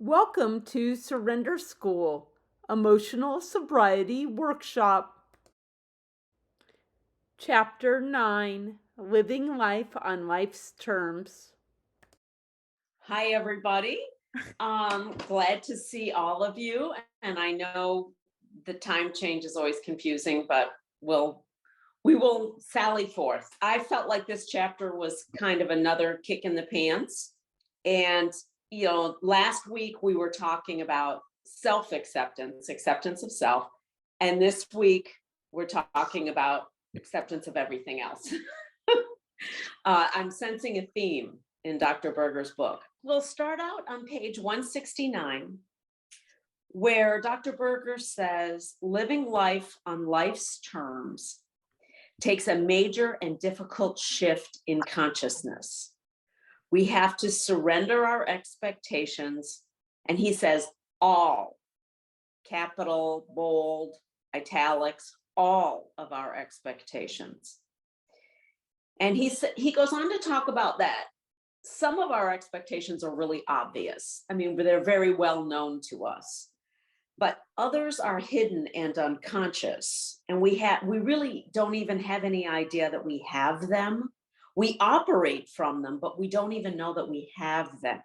Welcome to Surrender School, Emotional Sobriety Workshop. Chapter 9, Living Life on Life's Terms. Hi, everybody. Glad to see all of you. And I know the time change is always confusing, but we will sally forth. I felt like this chapter was kind of another kick in the pants. And, last week we were talking about self-acceptance, acceptance of self. And this week we're talking about acceptance of everything else. I'm sensing a theme in Dr. Berger's book. We'll start out on page 169, where Dr. Berger says, living life on life's terms takes a major and difficult shift in consciousness. We have to surrender our expectations, and he says all, capital, bold, italics, all of our expectations. And he goes on to talk about that. Some of our expectations are really obvious. I mean, they're very well known to us, but others are hidden and unconscious. And we really don't even have any idea that we have them. We operate from them, but we don't even know that we have them.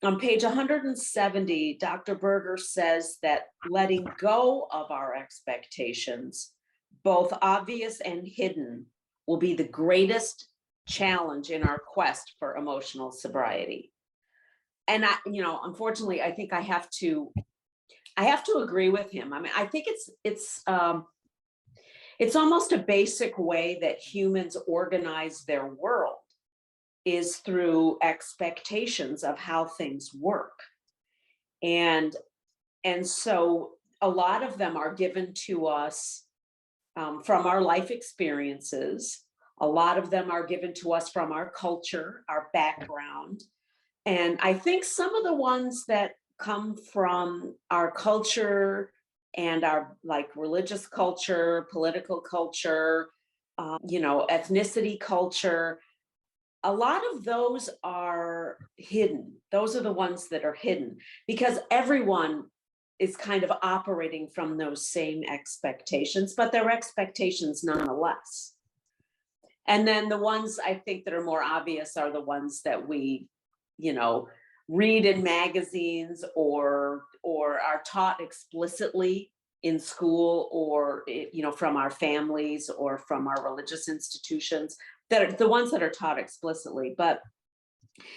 On page 170, Dr. Berger says that letting go of our expectations, both obvious and hidden, will be the greatest challenge in our quest for emotional sobriety. And unfortunately, I think I have to agree with him. I mean, I think it's almost a basic way that humans organize their world is through expectations of how things work. And so a lot of them are given to us from our life experiences. A lot of them are given to us from our culture, our background. And I think some of the ones that come from our culture and our religious culture, political culture, ethnicity culture, a lot of those are hidden. Those are the ones that are hidden because everyone is kind of operating from those same expectations, but they're expectations nonetheless. And then the ones I think that are more obvious are the ones that we, read in magazines or are taught explicitly in school or, from our families or from our religious institutions, that are the ones that are taught explicitly. But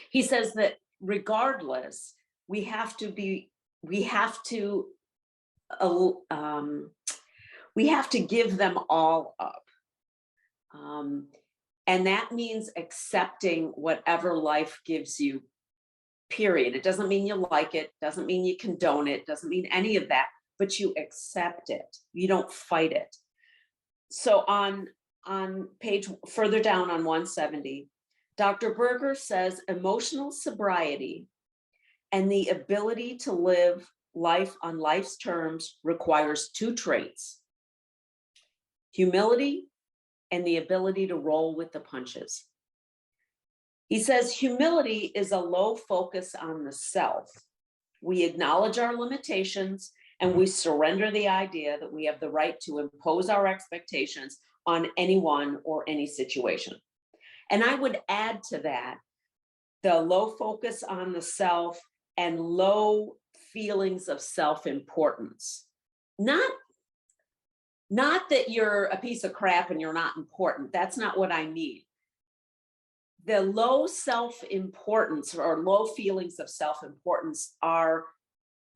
he says that regardless, we have to give them all up. And that means accepting whatever life gives you, period. It doesn't mean you like it, doesn't mean you condone it, doesn't mean any of that, but you accept it. You don't fight it. So on page further down on 170, Dr. Berger says emotional sobriety and the ability to live life on life's terms requires two traits: humility and the ability to roll with the punches. He says humility is a low focus on the self. We acknowledge our limitations and we surrender the idea that we have the right to impose our expectations on anyone or any situation. And I would add to that the low focus on the self and low feelings of self-importance. Not that you're a piece of crap and you're not important. That's not what I mean. The low self-importance or low feelings of self-importance are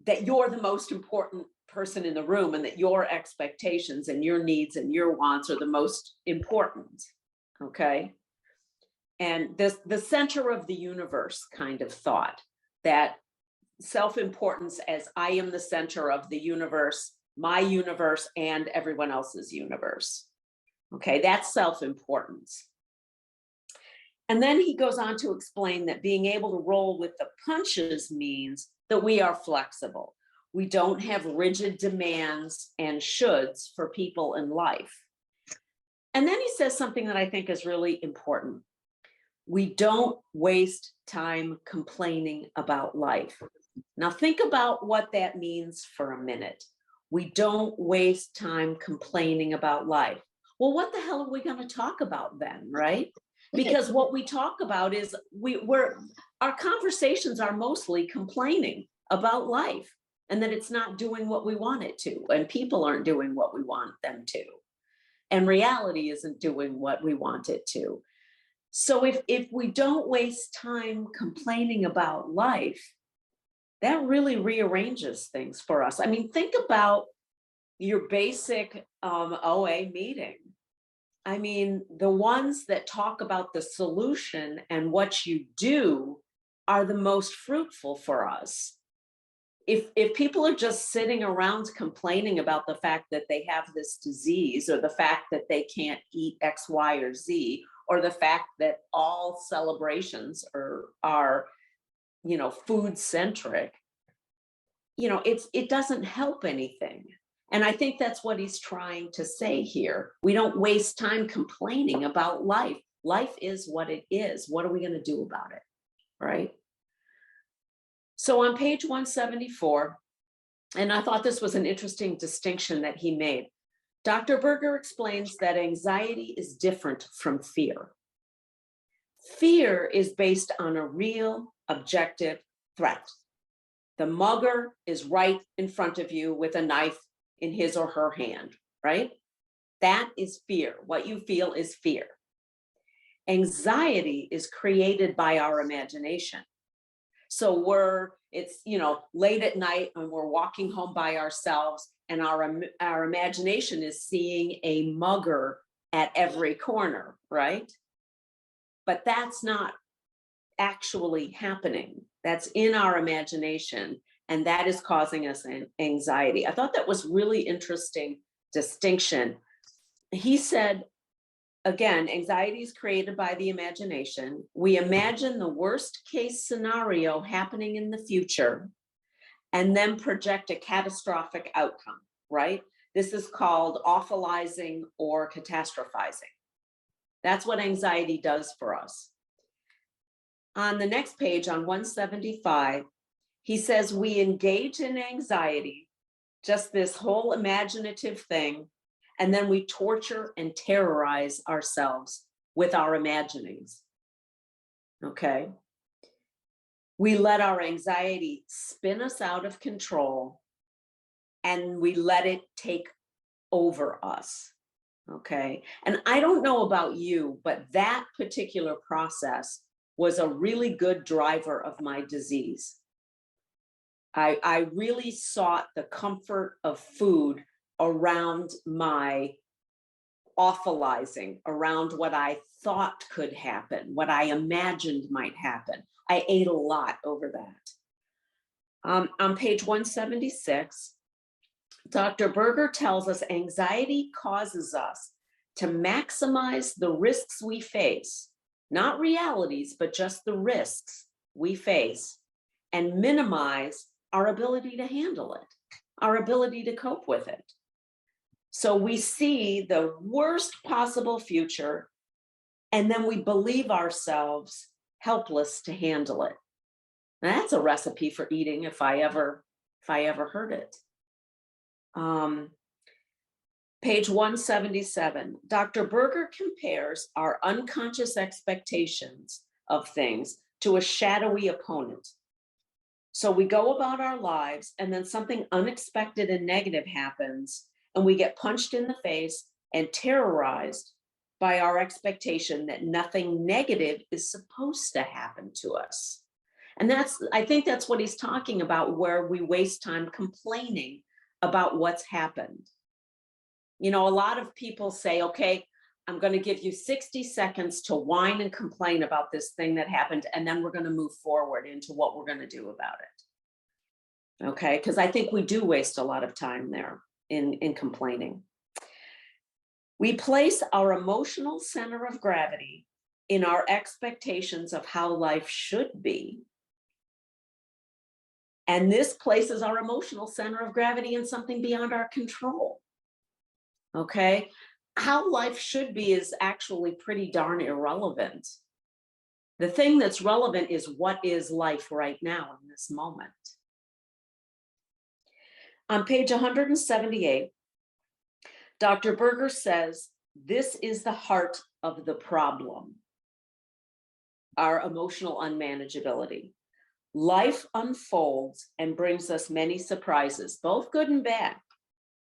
that you're the most important person in the room and that your expectations and your needs and your wants are the most important. Okay. And the center of the universe kind of thought, that self-importance as I am the center of the universe, my universe, and everyone else's universe. Okay, that's self-importance. And then he goes on to explain that being able to roll with the punches means that we are flexible. We don't have rigid demands and shoulds for people in life. And then he says something that I think is really important. We don't waste time complaining about life. Now, think about what that means for a minute. We don't waste time complaining about life. Well, what the hell are we going to talk about then, right? Because what we talk about is our conversations are mostly complaining about life and that it's not doing what we want it to, and people aren't doing what we want them to, and reality isn't doing what we want it to. So if we don't waste time complaining about life, that really rearranges things for us. I mean, think about your basic OA meeting. I mean, the ones that talk about the solution and what you do are the most fruitful for us. If people are just sitting around complaining about the fact that they have this disease, or the fact that they can't eat X, Y, or Z, or the fact that all celebrations are food centric, it doesn't help anything. And I think that's what he's trying to say here. We don't waste time complaining about life. Life is what it is. What are we going to do about it? Right? So on page 174, and I thought this was an interesting distinction that he made, Dr. Berger explains that anxiety is different from fear. Fear is based on a real, objective threat. The mugger is right in front of you with a knife in his or her hand, right? That is fear. What you feel is fear. Anxiety is created by our imagination. So it's late at night and we're walking home by ourselves, and our imagination is seeing a mugger at every corner, right? But that's not actually happening. That's in our imagination, and that is causing us anxiety. I thought that was really interesting distinction. He said, again, anxiety is created by the imagination. We imagine the worst case scenario happening in the future and then project a catastrophic outcome, right? This is called awfulizing or catastrophizing. That's what anxiety does for us. On the next page, on 175, he says we engage in anxiety, just this whole imaginative thing, and then we torture and terrorize ourselves with our imaginings. Okay? We let our anxiety spin us out of control, and we let it take over us. Okay? And I don't know about you, but that particular process was a really good driver of my disease. I really sought the comfort of food around my awfulizing, around what I thought could happen, what I imagined might happen. I ate a lot over that. On page 176, Dr. Berger tells us anxiety causes us to maximize the risks we face, not realities, but just the risks we face, and minimize our ability to handle it, our ability to cope with it. So we see the worst possible future, and then we believe ourselves helpless to handle it. And that's a recipe for eating if I ever heard it. Page 177, Dr. Berger compares our unconscious expectations of things to a shadowy opponent. So we go about our lives, and then something unexpected and negative happens, and we get punched in the face and terrorized by our expectation that nothing negative is supposed to happen to us. And I think that's what he's talking about, where we waste time complaining about what's happened. A lot of people say, okay, I'm going to give you 60 seconds to whine and complain about this thing that happened, and then we're going to move forward into what we're going to do about it. Okay, because I think we do waste a lot of time there in complaining. We place our emotional center of gravity in our expectations of how life should be. And this places our emotional center of gravity in something beyond our control. Okay? How life should be is actually pretty darn irrelevant. The thing that's relevant is what is life right now in this moment. On page 178, Dr. Berger says, this is the heart of the problem, our emotional unmanageability. Life unfolds and brings us many surprises, both good and bad,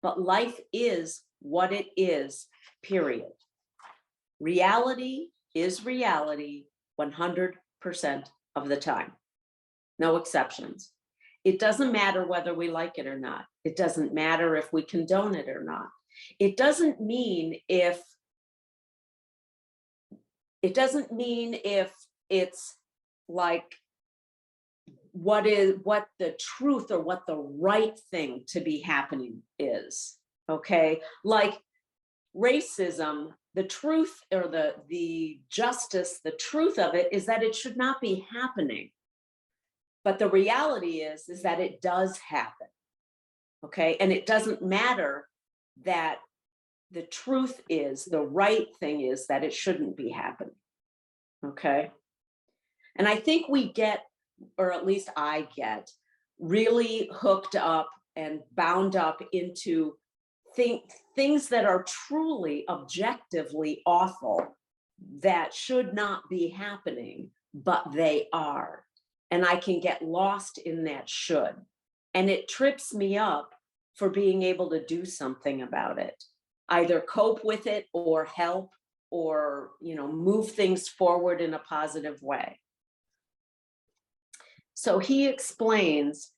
but life is what it is, period. Reality is reality 100% of the time, no exceptions. It doesn't matter whether we like it or not. It doesn't matter if we condone it or not. It doesn't mean if it's like what the truth or what the right thing to be happening is. Okay, like racism, the truth or the justice, the truth of it is that it should not be happening. But the reality is that it does happen. Okay, and it doesn't matter that the truth is, the right thing is that it shouldn't be happening. Okay, and I think we get, or at least I get, really hooked up and bound up into things that are truly objectively awful that should not be happening, but they are. And I can get lost in that should. And it trips me up for being able to do something about it, either cope with it or help or, move things forward in a positive way. So he explains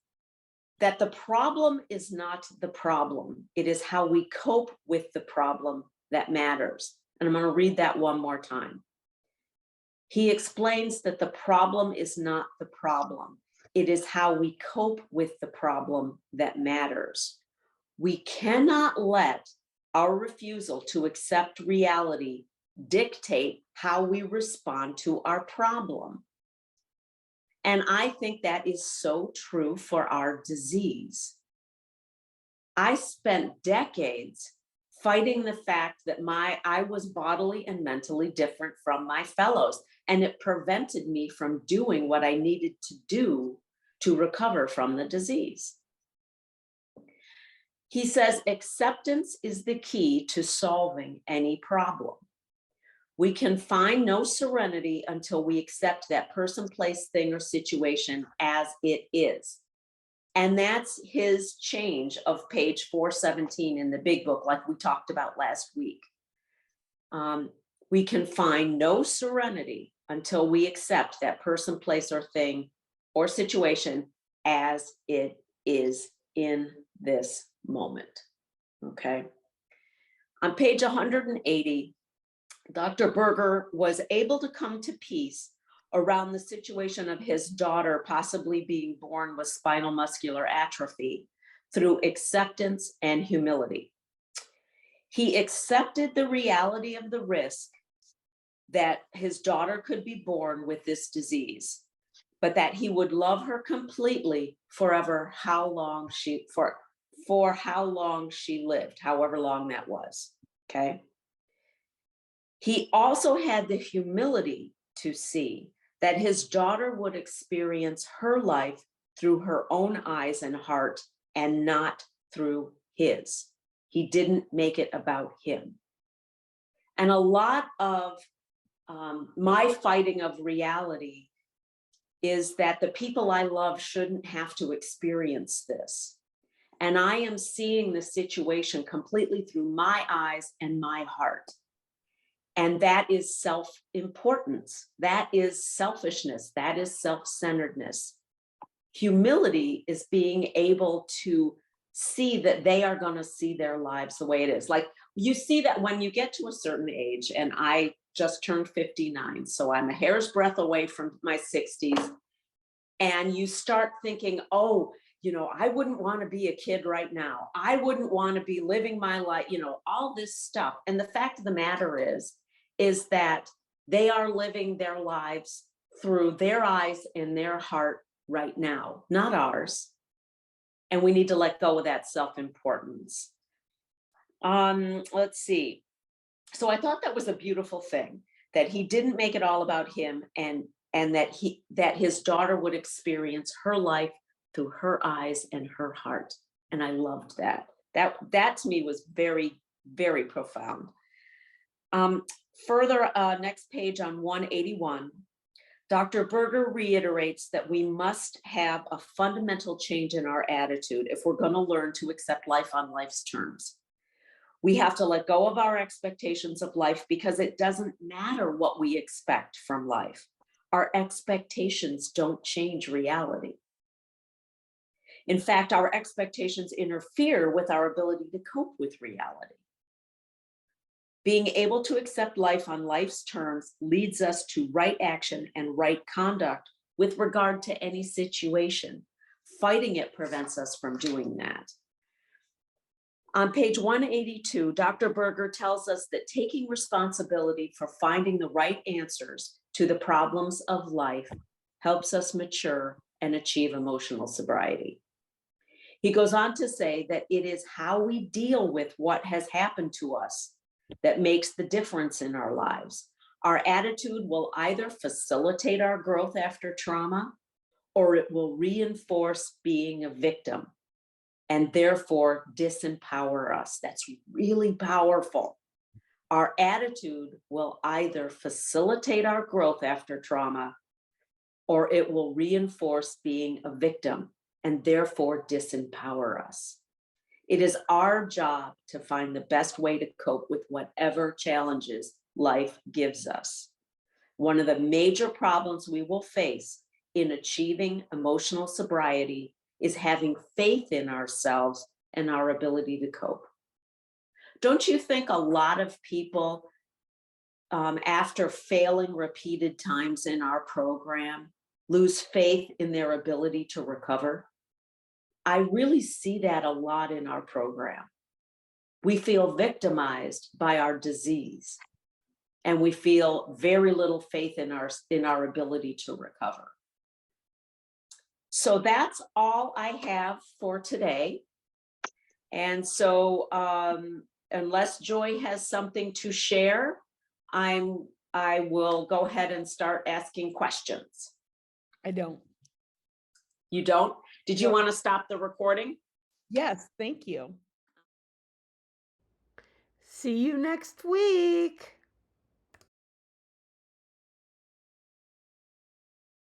that the problem is not the problem. It is how we cope with the problem that matters. And I'm going to read that one more time. He explains that the problem is not the problem. It is how we cope with the problem that matters. We cannot let our refusal to accept reality dictate how we respond to our problem. And I think that is so true for our disease. I spent decades fighting the fact that I was bodily and mentally different from my fellows, and it prevented me from doing what I needed to do to recover from the disease. He says acceptance is the key to solving any problem. We can find no serenity until we accept that person, place, thing, or situation as it is. And that's his change of page 417 in the big book, like we talked about last week. We can find no serenity until we accept that person, place, or thing, or situation as it is in this moment. Okay. On page 180, Dr. Berger was able to come to peace around the situation of his daughter possibly being born with spinal muscular atrophy through acceptance and humility. He accepted the reality of the risk that his daughter could be born with this disease, but that he would love her completely forever, for how long she lived, however long that was. Okay. He also had the humility to see that his daughter would experience her life through her own eyes and heart and not through his. He didn't make it about him. And a lot of my fighting of reality is that the people I love shouldn't have to experience this. And I am seeing the situation completely through my eyes and my heart. And that is self-importance. That is selfishness. That is self-centeredness. Humility is being able to see that they are going to see their lives the way it is. Like you see that when you get to a certain age, and I just turned 59, so I'm a hair's breadth away from my 60s. And you start thinking, oh, I wouldn't want to be a kid right now. I wouldn't want to be living my life, all this stuff. And the fact of the matter is that they are living their lives through their eyes and their heart right now, not ours. And we need to let go of that self-importance. Let's see. So I thought that was a beautiful thing, that he didn't make it all about him, and that his daughter would experience her life through her eyes and her heart. And I loved that. That to me was very, very profound. Um, Further, next page on 181, Dr. Berger reiterates that we must have a fundamental change in our attitude if we're going to learn to accept life on life's terms. We have to let go of our expectations of life because it doesn't matter what we expect from life. Our expectations don't change reality. In fact, our expectations interfere with our ability to cope with reality. Being able to accept life on life's terms leads us to right action and right conduct with regard to any situation. Fighting it prevents us from doing that. On page 182, Dr. Berger tells us that taking responsibility for finding the right answers to the problems of life helps us mature and achieve emotional sobriety. He goes on to say that it is how we deal with what has happened to us that makes the difference in our lives. Our attitude will either facilitate our growth after trauma, or it will reinforce being a victim and therefore disempower us. That's really powerful. Our attitude will either facilitate our growth after trauma, or it will reinforce being a victim and therefore disempower us. It is our job to find the best way to cope with whatever challenges life gives us. One of the major problems we will face in achieving emotional sobriety is having faith in ourselves and our ability to cope. Don't you think a lot of people, after failing repeated times in our program, lose faith in their ability to recover? I really see that a lot in our program. We feel victimized by our disease, and we feel very little faith in our ability to recover. So that's all I have for today. And so unless Joy has something to share, I will go ahead and start asking questions. I don't. You don't? Did you No. want to stop the recording? Yes, thank you. See you next week.